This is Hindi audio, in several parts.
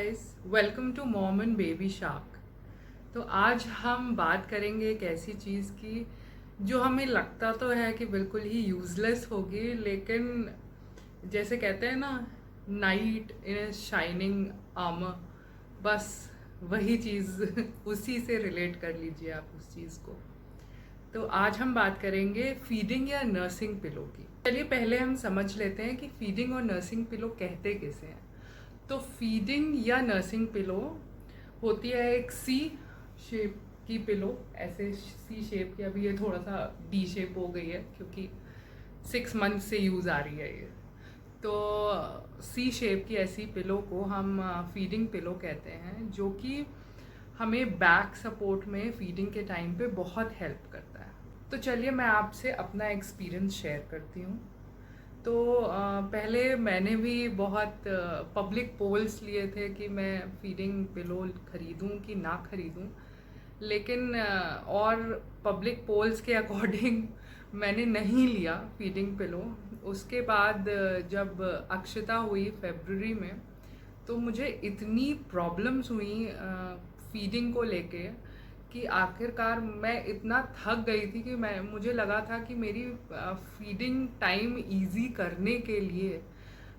Guys, welcome to mom and baby shark. तो आज हम बात करेंगे एक ऐसी चीज़ की जो हमें लगता तो है कि बिल्कुल ही यूज़लेस होगी, लेकिन जैसे कहते हैं ना, night in a shining armour, बस वही चीज़ उसी से रिलेट कर लीजिए आप उस चीज़ को। तो आज हम बात करेंगे फीडिंग या नर्सिंग पिलो की। चलिए पहले हम समझ लेते हैं कि फीडिंग और नर्सिंग पिलो कहते किसे हैं। तो फीडिंग या नर्सिंग पिलो होती है एक सी शेप की पिलो, ऐसे सी शेप की। अभी ये थोड़ा सा डी शेप हो गई है क्योंकि 6 मंथ से यूज़ आ रही है ये। तो सी शेप की ऐसी पिलो को हम फीडिंग पिलो कहते हैं, जो कि हमें बैक सपोर्ट में फीडिंग के टाइम पे बहुत हेल्प करता है। तो चलिए मैं आपसे अपना एक्सपीरियंस शेयर करती हूँ। तो पहले मैंने भी बहुत पब्लिक पोल्स लिए थे कि मैं फीडिंग पिलो ख़रीदूँ कि ना ख़रीदूँ, लेकिन और पब्लिक पोल्स के अकॉर्डिंग मैंने नहीं लिया फीडिंग पिलो। उसके बाद जब अक्षता हुई फरवरी में, तो मुझे इतनी प्रॉब्लम्स हुई फीडिंग को लेके कि आखिरकार मैं इतना थक गई थी कि मुझे लगा था कि मेरी फीडिंग टाइम इजी करने के लिए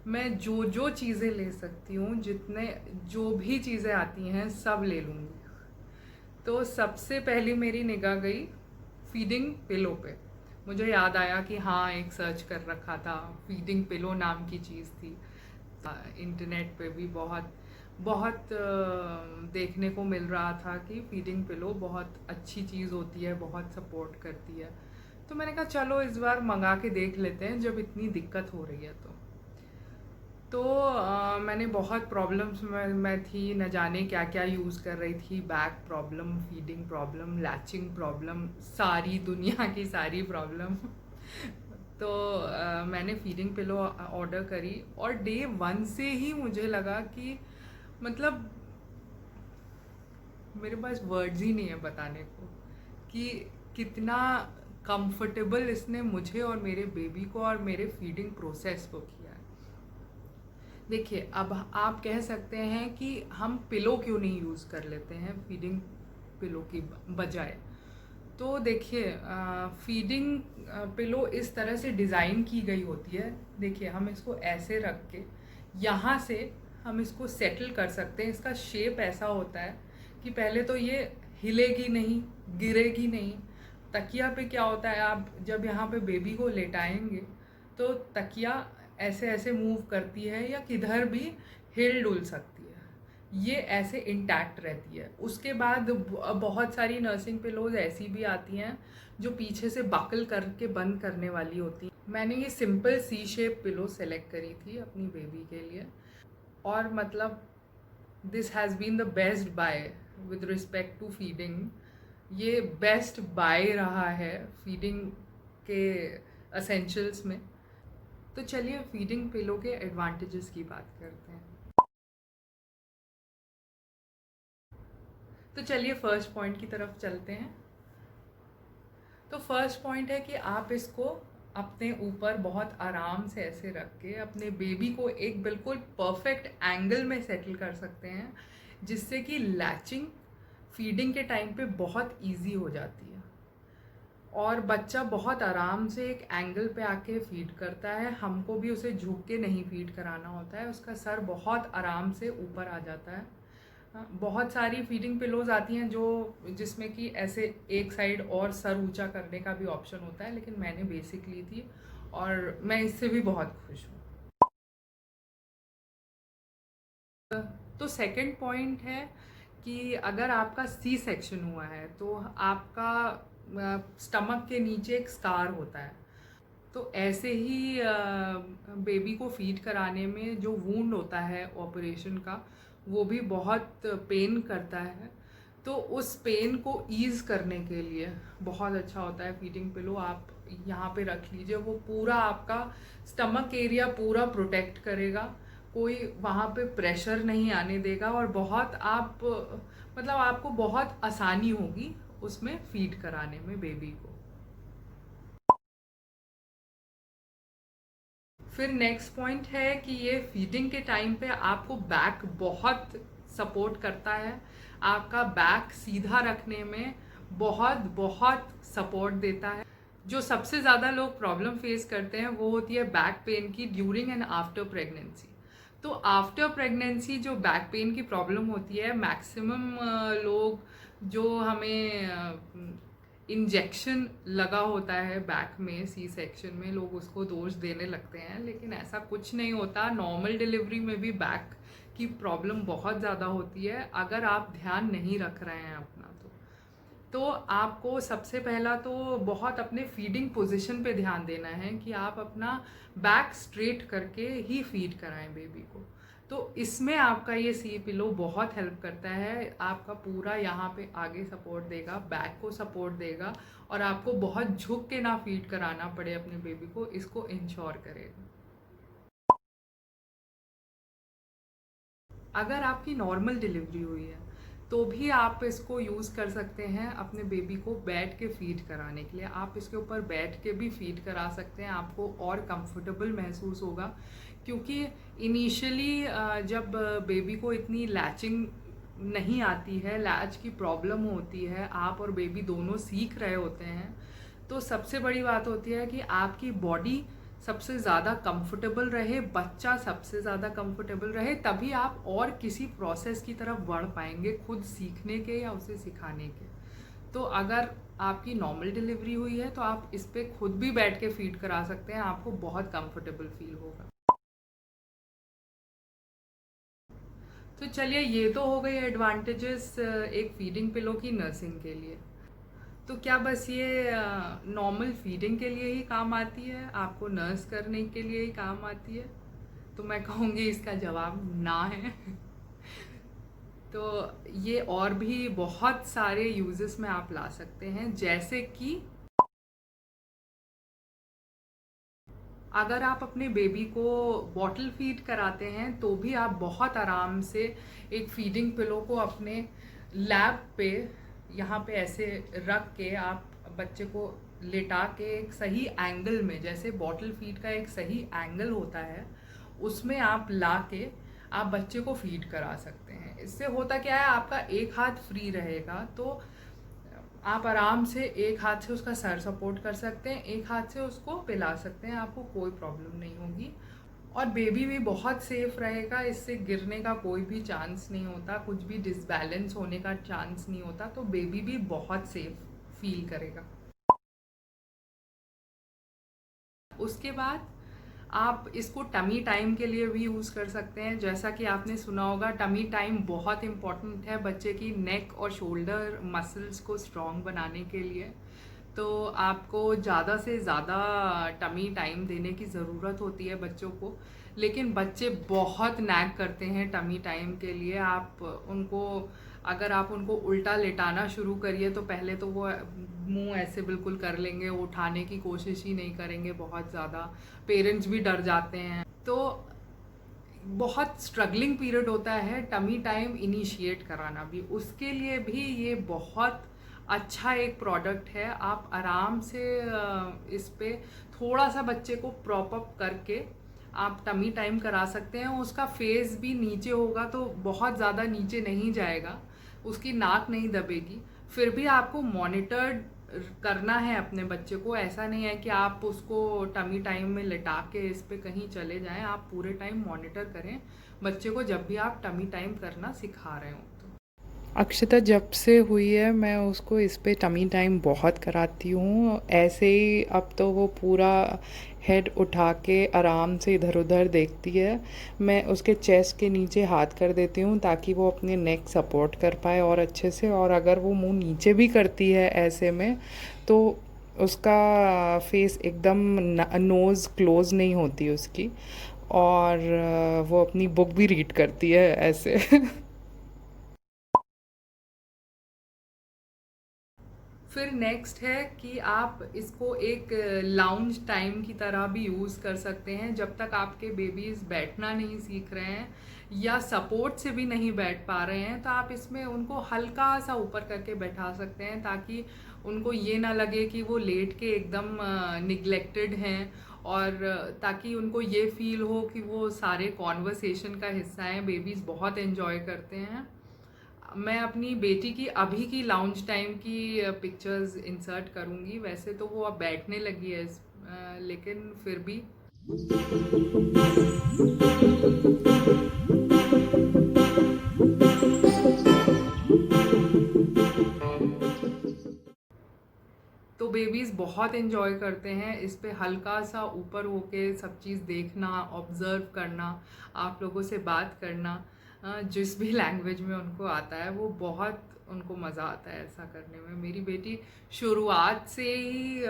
मैं जो जो चीज़ें ले सकती हूँ, जितने जो भी चीज़ें आती हैं सब ले लूँगी। तो सबसे पहली मेरी निगाह गई फीडिंग पिलो पे। मुझे याद आया कि हाँ, एक सर्च कर रखा था, फीडिंग पिलो नाम की चीज़ थी। इंटरनेट पे भी बहुत बहुत देखने को मिल रहा था कि फीडिंग पिलो बहुत अच्छी चीज़ होती है, बहुत सपोर्ट करती है। तो मैंने कहा चलो इस बार मंगा के देख लेते हैं जब इतनी दिक्कत हो रही है। तो मैंने बहुत प्रॉब्लम्स में मैं थी, न जाने क्या क्या यूज़ कर रही थी। Back problem, feeding problem, latching problem, सारी दुनिया की सारी प्रॉब्लम। तो मैंने फीडिंग पिलो ऑर्डर करी और डे 1 से ही मुझे लगा कि मतलब मेरे पास वर्ड्स ही नहीं है बताने को कि कितना कंफर्टेबल इसने मुझे और मेरे बेबी को और मेरे फीडिंग प्रोसेस को किया है। देखिए, अब आप कह सकते हैं कि हम पिलो क्यों नहीं यूज़ कर लेते हैं फीडिंग पिलो की बजाय। तो देखिए, फीडिंग पिलो इस तरह से डिज़ाइन की गई होती है। देखिए, हम इसको ऐसे रख के यहाँ से हम इसको सेटल कर सकते हैं। इसका शेप ऐसा होता है कि पहले तो ये हिलेगी नहीं, गिरेगी नहीं। तकिया पे क्या होता है, आप जब यहाँ पे बेबी को लेटाएंगे तो तकिया ऐसे ऐसे मूव करती है या किधर भी हिल डुल सकती है, ये ऐसे इंटैक्ट रहती है। उसके बाद बहुत सारी नर्सिंग पिलोज ऐसी भी आती हैं जो पीछे से बकल करके बंद करने वाली होती हैं। मैंने ये सिंपल सी शेप पिलो सेलेक्ट करी थी अपनी बेबी के लिए, और मतलब this has been the best buy with respect to feeding. ये बेस्ट बाय रहा है फीडिंग के असेंशियल्स में। तो चलिए फीडिंग पिलो के एडवांटेजेस की बात करते हैं। तो चलिए फर्स्ट पॉइंट की तरफ चलते हैं। तो फर्स्ट पॉइंट है कि आप इसको अपने ऊपर बहुत आराम से ऐसे रख के अपने बेबी को एक बिल्कुल परफेक्ट एंगल में सेटल कर सकते हैं, जिससे कि लैचिंग फीडिंग के टाइम पे बहुत इजी हो जाती है और बच्चा बहुत आराम से एक एंगल पे आके फीड करता है। हमको भी उसे झुक के नहीं फीड कराना होता है, उसका सर बहुत आराम से ऊपर आ जाता है। बहुत सारी फीडिंग पिलोज आती हैं जो जिसमें कि ऐसे एक साइड और सर ऊंचा करने का भी ऑप्शन होता है, लेकिन मैंने बेसिक ली थी और मैं इससे भी बहुत खुश हूँ। तो सेकंड पॉइंट है कि अगर आपका सी सेक्शन हुआ है तो आपका स्टमक के नीचे एक स्कार होता है। तो ऐसे ही बेबी को फीड कराने में जो वूंड होता है ऑपरेशन का, वो भी बहुत पेन करता है। तो उस पेन को ईज़ करने के लिए बहुत अच्छा होता है फीडिंग पिलो। आप यहाँ पे रख लीजिए, वो पूरा आपका स्टमक एरिया पूरा प्रोटेक्ट करेगा, कोई वहाँ पे प्रेशर नहीं आने देगा और बहुत आप मतलब आपको बहुत आसानी होगी उसमें फीड कराने में बेबी को। फिर नेक्स्ट पॉइंट है कि ये फीडिंग के टाइम पे आपको बैक बहुत सपोर्ट करता है, आपका बैक सीधा रखने में बहुत बहुत सपोर्ट देता है। जो सबसे ज़्यादा लोग प्रॉब्लम फेस करते हैं वो होती है बैक पेन की ड्यूरिंग एंड आफ्टर प्रेगनेंसी। तो आफ्टर प्रेगनेंसी जो बैक पेन की प्रॉब्लम होती है, मैक्सिमम लोग जो हमें इंजेक्शन लगा होता है बैक में सी सेक्शन में, लोग उसको दोष देने लगते हैं, लेकिन ऐसा कुछ नहीं होता। नॉर्मल डिलीवरी में भी बैक की प्रॉब्लम बहुत ज़्यादा होती है अगर आप ध्यान नहीं रख रहे हैं अपना। तो आपको सबसे पहला तो बहुत अपने फीडिंग पोजीशन पे ध्यान देना है कि आप अपना बैक स्ट्रेट करके ही फीड कराएं बेबी को। तो इसमें आपका ये सी पिलो बहुत हेल्प करता है, आपका पूरा यहाँ पे आगे सपोर्ट देगा, बैक को सपोर्ट देगा, और आपको बहुत झुक के ना फीड कराना पड़े अपने बेबी को, इसको इंश्योर करेगा। अगर आपकी नॉर्मल डिलीवरी हुई है तो भी आप इसको यूज़ कर सकते हैं अपने बेबी को बैठ के फीड कराने के लिए। आप इसके ऊपर बैठ के भी फीड करा सकते हैं, आपको और कंफर्टेबल महसूस होगा, क्योंकि इनिशियली जब बेबी को इतनी लैचिंग नहीं आती है, लैच की प्रॉब्लम होती है, आप और बेबी दोनों सीख रहे होते हैं, तो सबसे बड़ी बात होती है कि आपकी बॉडी सबसे ज़्यादा कंफर्टेबल रहे, बच्चा सबसे ज़्यादा कंफर्टेबल रहे, तभी आप और किसी प्रोसेस की तरफ बढ़ पाएंगे खुद सीखने के या उसे सिखाने के। तो अगर आपकी नॉर्मल डिलीवरी हुई है तो आप इस पर खुद भी बैठ के फीड करा सकते हैं, आपको बहुत कंफर्टेबल फील होगा। तो चलिए, ये तो हो गई एडवांटेजेस एक फीडिंग पिलो की नर्सिंग के लिए। तो क्या बस ये नॉर्मल फीडिंग के लिए ही काम आती है, आपको नर्स करने के लिए ही काम आती है? तो मैं कहूँगी इसका जवाब ना है। तो ये और भी बहुत सारे यूजेस में आप ला सकते हैं, जैसे कि अगर आप अपने बेबी को बॉटल फीड कराते हैं तो भी आप बहुत आराम से एक फीडिंग पिलो को अपने लैप पे यहाँ पे ऐसे रख के आप बच्चे को लेटा के एक सही एंगल में, जैसे बॉटल फीड का एक सही एंगल होता है, उसमें आप ला के आप बच्चे को फीड करा सकते हैं। इससे होता क्या है, आपका एक हाथ फ्री रहेगा, तो आप आराम से एक हाथ से उसका सर सपोर्ट कर सकते हैं, एक हाथ से उसको पिला सकते हैं, आपको कोई प्रॉब्लम नहीं होगी, और बेबी भी बहुत सेफ रहेगा। इससे गिरने का कोई भी चांस नहीं होता, कुछ भी डिसबैलेंस होने का चांस नहीं होता, तो बेबी भी बहुत सेफ फील करेगा। उसके बाद आप इसको टमी टाइम के लिए भी यूज़ कर सकते हैं। जैसा कि आपने सुना होगा, टमी टाइम बहुत इम्पॉर्टेंट है बच्चे की नेक और शोल्डर मसल्स को स्ट्रॉन्ग बनाने के लिए। तो आपको ज़्यादा से ज़्यादा टमी टाइम देने की ज़रूरत होती है बच्चों को, लेकिन बच्चे बहुत नैग करते हैं टमी टाइम के लिए। अगर आप उनको उल्टा लेटाना शुरू करिए तो पहले तो वो मुंह ऐसे बिल्कुल कर लेंगे, उठाने की कोशिश ही नहीं करेंगे, बहुत ज़्यादा पेरेंट्स भी डर जाते हैं। तो बहुत स्ट्रगलिंग पीरियड होता है टमी टाइम इनिशिएट कराना भी, उसके लिए भी ये बहुत अच्छा एक प्रोडक्ट है। आप आराम से इस पे थोड़ा सा बच्चे को प्रॉप अप करके आप टमी टाइम करा सकते हैं। उसका फेस भी नीचे होगा तो बहुत ज़्यादा नीचे नहीं जाएगा, उसकी नाक नहीं दबेगी, फिर भी आपको मॉनिटर्ड करना है अपने बच्चे को। ऐसा नहीं है कि आप उसको टमी टाइम में लिटा के इस पे कहीं चले जाएं, आप पूरे टाइम मॉनिटर करें बच्चे को जब भी आप टमी टाइम करना सिखा रहे हो। अक्षता जब से हुई है मैं उसको इस पे टमी टाइम बहुत कराती हूँ। ऐसे ही अब तो वो पूरा हेड उठा के आराम से इधर उधर देखती है। मैं उसके चेस्ट के नीचे हाथ कर देती हूँ ताकि वो अपने नेक सपोर्ट कर पाए और अच्छे से। और अगर वो मुंह नीचे भी करती है ऐसे में तो उसका फेस एकदम नोज़ क्लोज नहीं होती उसकी, और वो अपनी बुक भी रीड करती है ऐसे। फिर नेक्स्ट है कि आप इसको एक लाउंज टाइम की तरह भी यूज़ कर सकते हैं। जब तक आपके बेबीज़ बैठना नहीं सीख रहे हैं या सपोर्ट से भी नहीं बैठ पा रहे हैं, तो आप इसमें उनको हल्का सा ऊपर करके बैठा सकते हैं, ताकि उनको ये ना लगे कि वो लेट के एकदम निगलेक्टेड हैं, और ताकि उनको ये फील हो कि वो सारे कॉन्वर्सेशन का हिस्सा हैं। बेबीज़ बहुत एंजॉय करते हैं। मैं अपनी बेटी की अभी की लाउंज टाइम की पिक्चर्स इंसर्ट करूँगी। वैसे तो वो अब बैठने लगी है लेकिन फिर भी तो बेबीज़ बहुत एंजॉय करते हैं इस पे हल्का सा ऊपर होके सब चीज़ देखना, ऑब्ज़र्व करना, आप लोगों से बात करना, जिस भी लैंग्वेज में उनको आता है वो बहुत उनको मज़ा आता है ऐसा करने में। मेरी बेटी शुरुआत से ही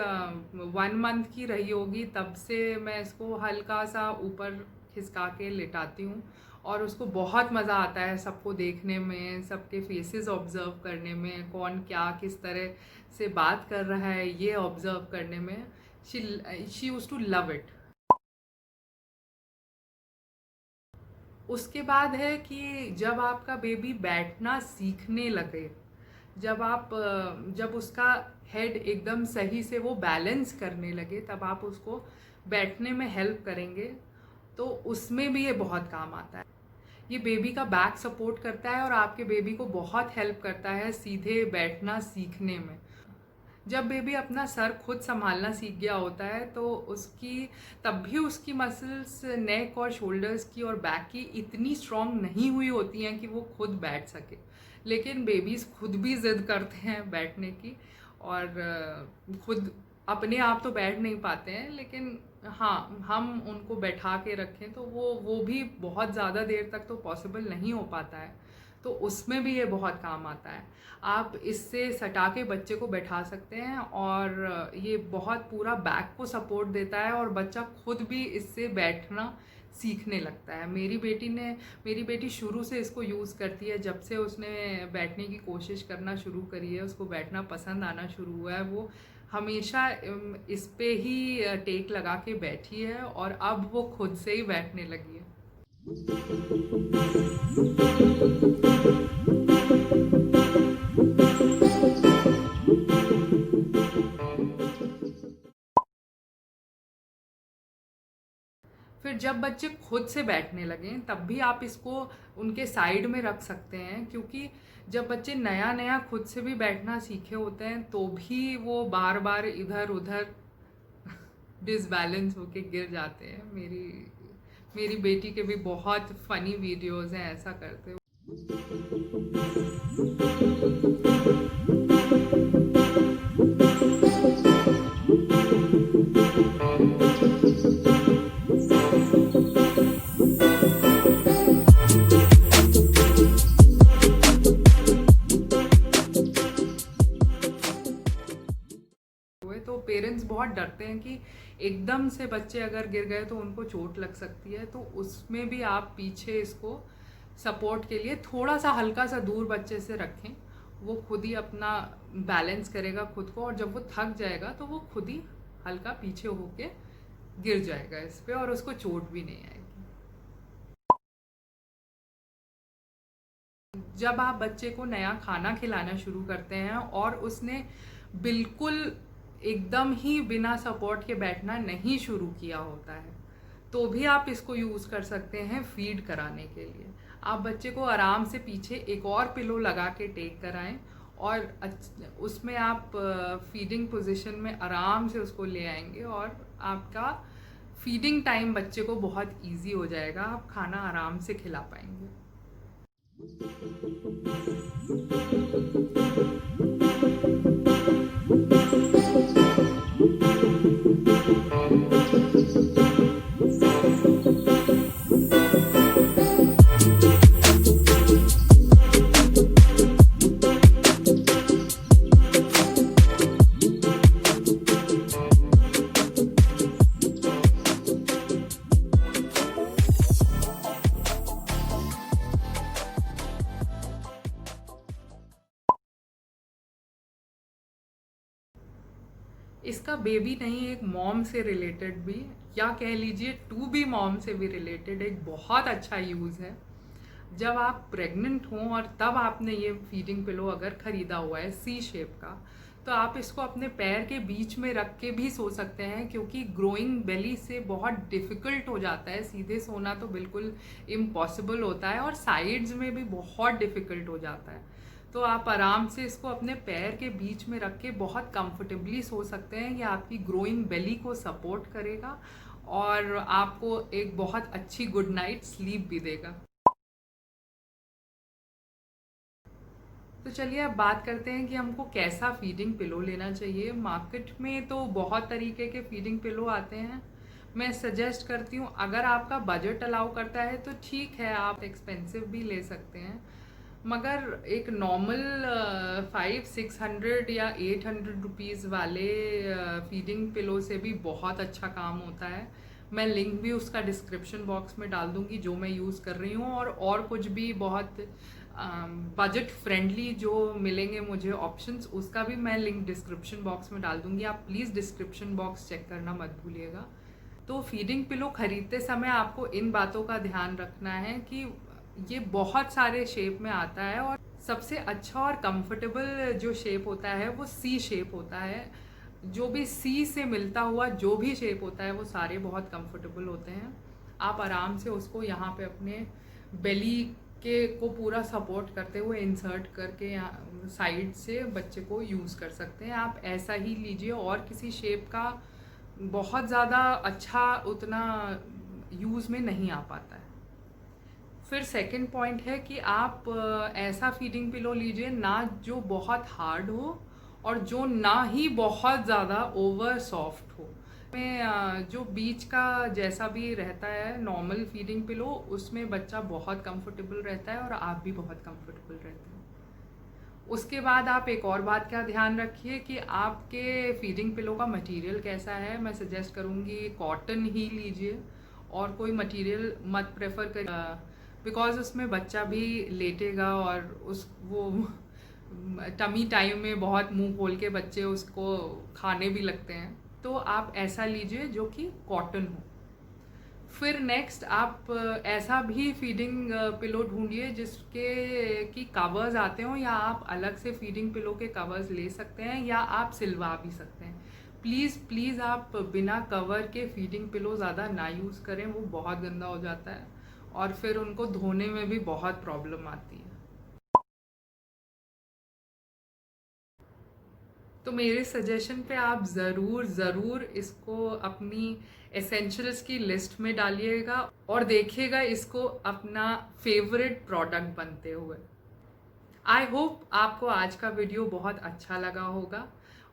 1 मंथ की रही होगी, तब से मैं इसको हल्का सा ऊपर खिसका के लिटाती हूँ और उसको बहुत मज़ा आता है सबको देखने में, सबके फेसेस ऑब्ज़र्व करने में, कौन क्या किस तरह से बात कर रहा है ये ऑब्ज़र्व करने में। She use to love it. उसके बाद है कि जब आपका बेबी बैठना सीखने लगे, जब उसका हेड एकदम सही से वो बैलेंस करने लगे, तब आप उसको बैठने में हेल्प करेंगे तो उसमें भी ये बहुत काम आता है। ये बेबी का बैक सपोर्ट करता है और आपके बेबी को बहुत हेल्प करता है सीधे बैठना सीखने में। जब बेबी अपना सर खुद संभालना सीख गया होता है तो तब भी उसकी मसल्स नेक और शोल्डर्स की और बैक की इतनी स्ट्रॉन्ग नहीं हुई होती हैं कि वो खुद बैठ सके। लेकिन बेबीज़ खुद भी ज़िद करते हैं बैठने की और खुद अपने आप तो बैठ नहीं पाते हैं, लेकिन हाँ, हम उनको बैठा के रखें तो वो भी बहुत ज़्यादा देर तक तो पॉसिबल नहीं हो पाता है, तो उसमें भी ये बहुत काम आता है। आप इससे सटा के बच्चे को बैठा सकते हैं और ये बहुत पूरा बैक को सपोर्ट देता है और बच्चा खुद भी इससे बैठना सीखने लगता है। मेरी बेटी शुरू से इसको यूज़ करती है। जब से उसने बैठने की कोशिश करना शुरू करी है, उसको बैठना पसंद आना शुरू हुआ है, वो हमेशा इस पे ही टेक लगा के बैठी है और अब वो खुद से ही बैठने लगी है। फिर जब बच्चे खुद से बैठने लगें तब भी आप इसको उनके साइड में रख सकते हैं, क्योंकि जब बच्चे नया नया खुद से भी बैठना सीखे होते हैं तो भी वो बार बार इधर उधर डिसबैलेंस होके गिर जाते हैं। मेरी बेटी के भी बहुत फनी वीडियोस हैं ऐसा करते हुए। तो पेरेंट्स बहुत डरते हैं कि एकदम से बच्चे अगर गिर गए तो उनको चोट लग सकती है, तो उसमें भी आप पीछे इसको सपोर्ट के लिए थोड़ा सा हल्का सा दूर बच्चे से रखें। वो खुद ही अपना बैलेंस करेगा खुद को, और जब वो थक जाएगा तो वो खुद ही हल्का पीछे होके गिर जाएगा इस पे और उसको चोट भी नहीं आएगी। जब आप बच्चे को नया खाना खिलाना शुरू करते हैं और उसने बिल्कुल एकदम ही बिना सपोर्ट के बैठना नहीं शुरू किया होता है, तो भी आप इसको यूज़ कर सकते हैं फीड कराने के लिए। आप बच्चे को आराम से पीछे एक और पिलो लगा के टेक कराएं और उसमें आप फीडिंग पोजीशन में आराम से उसको ले आएंगे और आपका फीडिंग टाइम बच्चे को बहुत इजी हो जाएगा। आप खाना आराम से खिला पाएंगे। इसका बेबी नहीं, एक मॉम से रिलेटेड भी, या कह लीजिए टू बी मॉम से भी रिलेटेड एक बहुत अच्छा यूज़ है। जब आप प्रेग्नेंट हों और तब आपने ये फीडिंग पिलो अगर ख़रीदा हुआ है सी शेप का, तो आप इसको अपने पैर के बीच में रख के भी सो सकते हैं, क्योंकि ग्रोइंग बेली से बहुत डिफ़िकल्ट हो जाता है। सीधे सोना तो बिल्कुल इम्पॉसिबल होता है और साइड्स में भी बहुत डिफ़िकल्ट हो जाता है। तो आप आराम से इसको अपने पैर के बीच में रख के बहुत कंफर्टेबली सो सकते हैं। ये आपकी ग्रोइंग बेली को सपोर्ट करेगा और आपको एक बहुत अच्छी गुड नाइट स्लीप भी देगा। तो चलिए अब बात करते हैं कि हमको कैसा फीडिंग पिलो लेना चाहिए। मार्केट में तो बहुत तरीके के फीडिंग पिलो आते हैं। मैं सजेस्ट करती हूँ, अगर आपका बजट अलाउ करता है तो ठीक है, आप एक्सपेंसिव भी ले सकते हैं, मगर एक नॉर्मल 500-600 या 800 रुपीज़ वाले फीडिंग पिलो से भी बहुत अच्छा काम होता है। मैं लिंक भी उसका डिस्क्रिप्शन बॉक्स में डाल दूँगी जो मैं यूज़ कर रही हूँ, और कुछ भी बहुत बजट फ्रेंडली जो मिलेंगे मुझे ऑप्शंस, उसका भी मैं लिंक डिस्क्रिप्शन बॉक्स में डाल दूँगी। आप प्लीज़ डिस्क्रिप्शन बॉक्स चेक करना मत भूलिएगा। तो फीडिंग पिलो ख़रीदते समय आपको इन बातों का ध्यान रखना है कि ये बहुत सारे शेप में आता है, और सबसे अच्छा और कंफर्टेबल जो शेप होता है वो सी शेप होता है। जो भी सी से मिलता हुआ जो भी शेप होता है वो सारे बहुत कंफर्टेबल होते हैं। आप आराम से उसको यहाँ पे अपने बेली के को पूरा सपोर्ट करते हुए इंसर्ट करके यहाँ साइड से बच्चे को यूज़ कर सकते हैं। आप ऐसा ही लीजिए, और किसी शेप का बहुत ज़्यादा अच्छा उतना यूज़ में नहीं आ पाता है। फिर सेकंड पॉइंट है कि आप ऐसा फीडिंग पिलो लीजिए ना जो बहुत हार्ड हो और जो ना ही बहुत ज़्यादा ओवर सॉफ्ट हो। में जो बीच का जैसा भी रहता है नॉर्मल फीडिंग पिलो, उसमें बच्चा बहुत कंफर्टेबल रहता है और आप भी बहुत कंफर्टेबल रहते हैं। उसके बाद आप एक और बात का ध्यान रखिए कि आपके फीडिंग पिलो का मटेरियल कैसा है। मैं सजेस्ट करूँगी कॉटन ही लीजिए, और कोई मटेरियल मत प्रेफर कर, बिकॉज़ उसमें बच्चा भी लेटेगा और उस वो टमी टाइम में बहुत मुंह खोल के बच्चे उसको खाने भी लगते हैं। तो आप ऐसा लीजिए जो कि कॉटन हो। फिर नेक्स्ट आप ऐसा भी फीडिंग पिलो ढूंढिए जिसके कि कवर्स आते हों, या आप अलग से फीडिंग पिलो के कवर्स ले सकते हैं, या आप सिलवा भी सकते हैं। प्लीज़ प्लीज़ आप बिना कवर के फीडिंग पिलो ज़्यादा ना यूज़ करें, वो बहुत गंदा हो जाता है और फिर उनको धोने में भी बहुत प्रॉब्लम आती है। तो मेरे सजेशन पे आप ज़रूर इसको अपनी एसेंशियल्स की लिस्ट में डालिएगा और देखिएगा इसको अपना फेवरेट प्रोडक्ट बनते हुए। आई होप आपको आज का वीडियो बहुत अच्छा लगा होगा,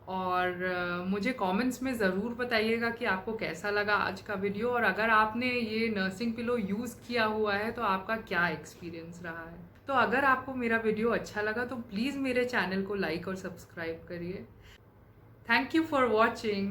और मुझे कमेंट्स में ज़रूर बताइएगा कि आपको कैसा लगा आज का वीडियो, और अगर आपने ये नर्सिंग पिलो यूज़ किया हुआ है तो आपका क्या एक्सपीरियंस रहा है। तो अगर आपको मेरा वीडियो अच्छा लगा तो प्लीज़ मेरे चैनल को लाइक और सब्सक्राइब करिए। Thank you for watching.